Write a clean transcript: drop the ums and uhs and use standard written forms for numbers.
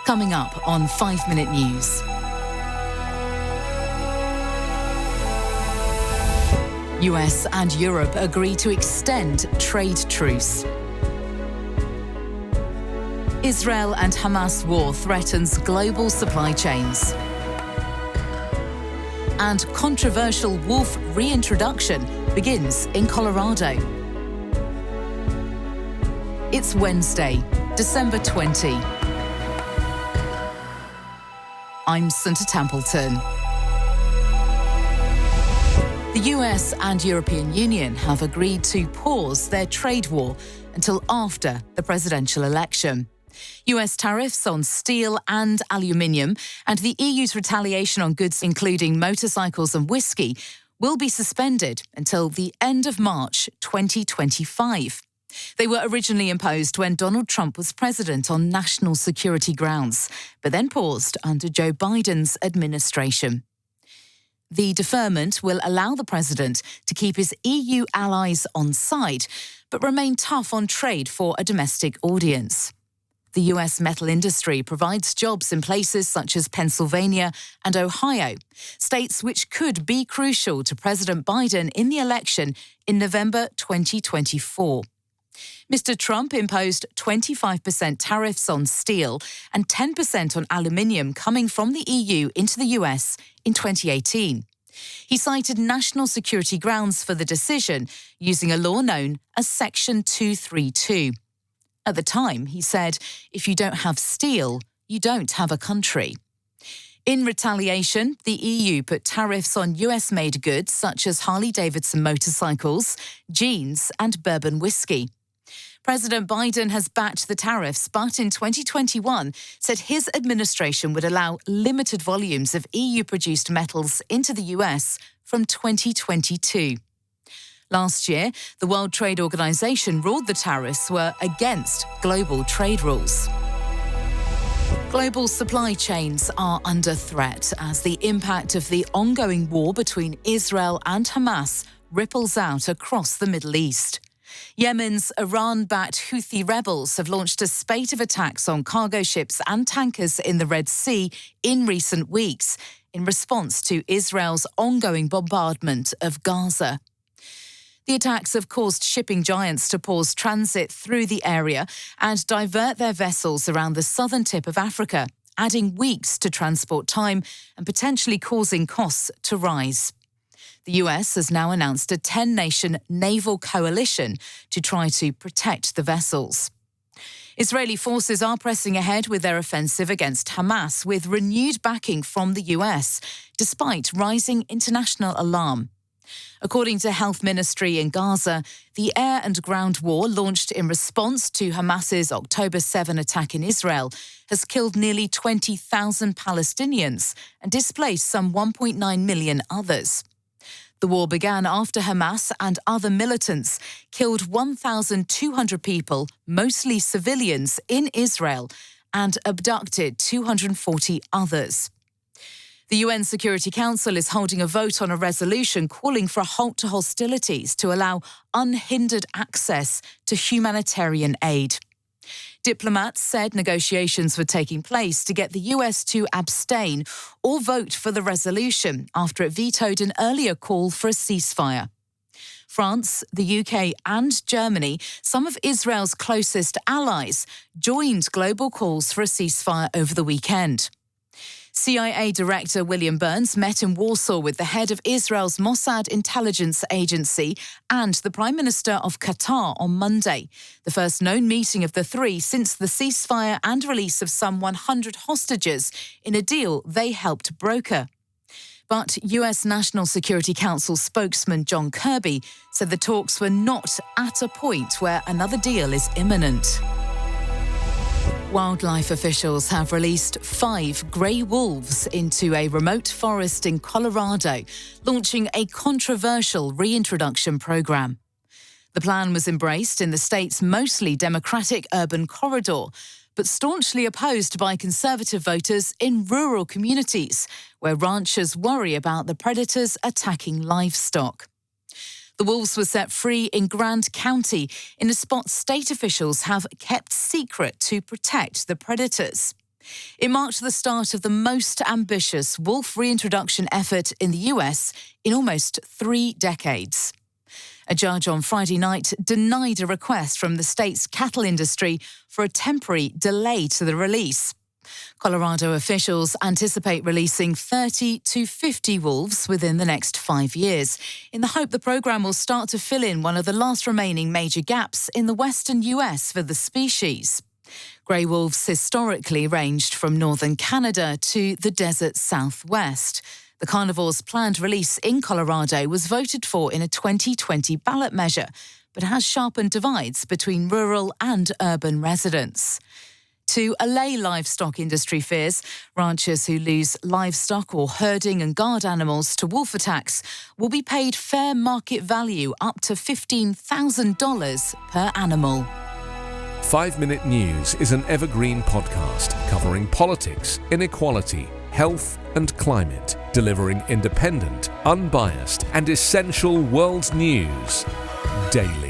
Coming up on 5 Minute News. US and Europe agree to extend trade truce. Israel and Hamas war threatens global supply chains. And controversial wolf reintroduction begins in Colorado. It's Wednesday, December 20. I'm Santa Templeton. The US and European Union have agreed to pause their trade war until after the presidential election. US tariffs on steel and aluminium and the EU's retaliation on goods including motorcycles and whiskey will be suspended until the end of March 2025. They were originally imposed when Donald Trump was president on national security grounds, but then paused under Joe Biden's administration. The deferment will allow the president to keep his EU allies on side, but remain tough on trade for a domestic audience. The US metal industry provides jobs in places such as Pennsylvania and Ohio, states which could be crucial to President Biden in the election in November 2024. Mr. Trump imposed 25% tariffs on steel and 10% on aluminium coming from the EU into the US in 2018. He cited national security grounds for the decision, using a law known as Section 232. At the time, he said, if you don't have steel, you don't have a country. In retaliation, the EU put tariffs on US-made goods such as Harley-Davidson motorcycles, jeans and bourbon whiskey. President Biden has backed the tariffs, but in 2021 said his administration would allow limited volumes of EU-produced metals into the US from 2022. Last year, the World Trade Organization ruled the tariffs were against global trade rules. Global supply chains are under threat as the impact of the ongoing war between Israel and Hamas ripples out across the Middle East. Yemen's Iran-backed Houthi rebels have launched a spate of attacks on cargo ships and tankers in the Red Sea in recent weeks in response to Israel's ongoing bombardment of Gaza. The attacks have caused shipping giants to pause transit through the area and divert their vessels around the southern tip of Africa, adding weeks to transport time and potentially causing costs to rise. The US has now announced a 10-nation naval coalition to try to protect the vessels. Israeli forces are pressing ahead with their offensive against Hamas, with renewed backing from the US, despite rising international alarm. According to Health Ministry in Gaza, the air and ground war launched in response to Hamas's October 7 attack in Israel has killed nearly 20,000 Palestinians and displaced some 1.9 million others. The war began after Hamas and other militants killed 1,200 people, mostly civilians, in Israel and abducted 240 others. The UN Security Council is holding a vote on a resolution calling for a halt to hostilities to allow unhindered access to humanitarian aid. Diplomats said negotiations were taking place to get the US to abstain or vote for the resolution after it vetoed an earlier call for a ceasefire. France, the UK and Germany, some of Israel's closest allies, joined global calls for a ceasefire over the weekend. CIA Director William Burns met in Warsaw with the head of Israel's Mossad intelligence agency and the Prime Minister of Qatar on Monday, the first known meeting of the three since the ceasefire and release of some 100 hostages in a deal they helped broker. But US National Security Council spokesman John Kirby said the talks were not at a point where another deal is imminent. Wildlife officials have released 5 grey wolves into a remote forest in Colorado, launching a controversial reintroduction program. The plan was embraced in the state's mostly Democratic urban corridor, but staunchly opposed by conservative voters in rural communities, where ranchers worry about the predators attacking livestock. The wolves were set free in Grant County in a spot state officials have kept secret to protect the predators. It marked the start of the most ambitious wolf reintroduction effort in the US in almost 3 decades. A judge on Friday night denied a request from the state's cattle industry for a temporary delay to the release. Colorado officials anticipate releasing 30 to 50 wolves within the next 5 years, in the hope the program will start to fill in one of the last remaining major gaps in the western US for the species. Grey wolves historically ranged from northern Canada to the desert southwest. The carnivore's planned release in Colorado was voted for in a 2020 ballot measure, but has sharpened divides between rural and urban residents. To allay livestock industry fears, ranchers who lose livestock or herding and guard animals to wolf attacks will be paid fair market value up to $15,000 per animal. 5 Minute News is an Evergreen podcast covering politics, inequality, health and climate, delivering independent, unbiased and essential world news daily.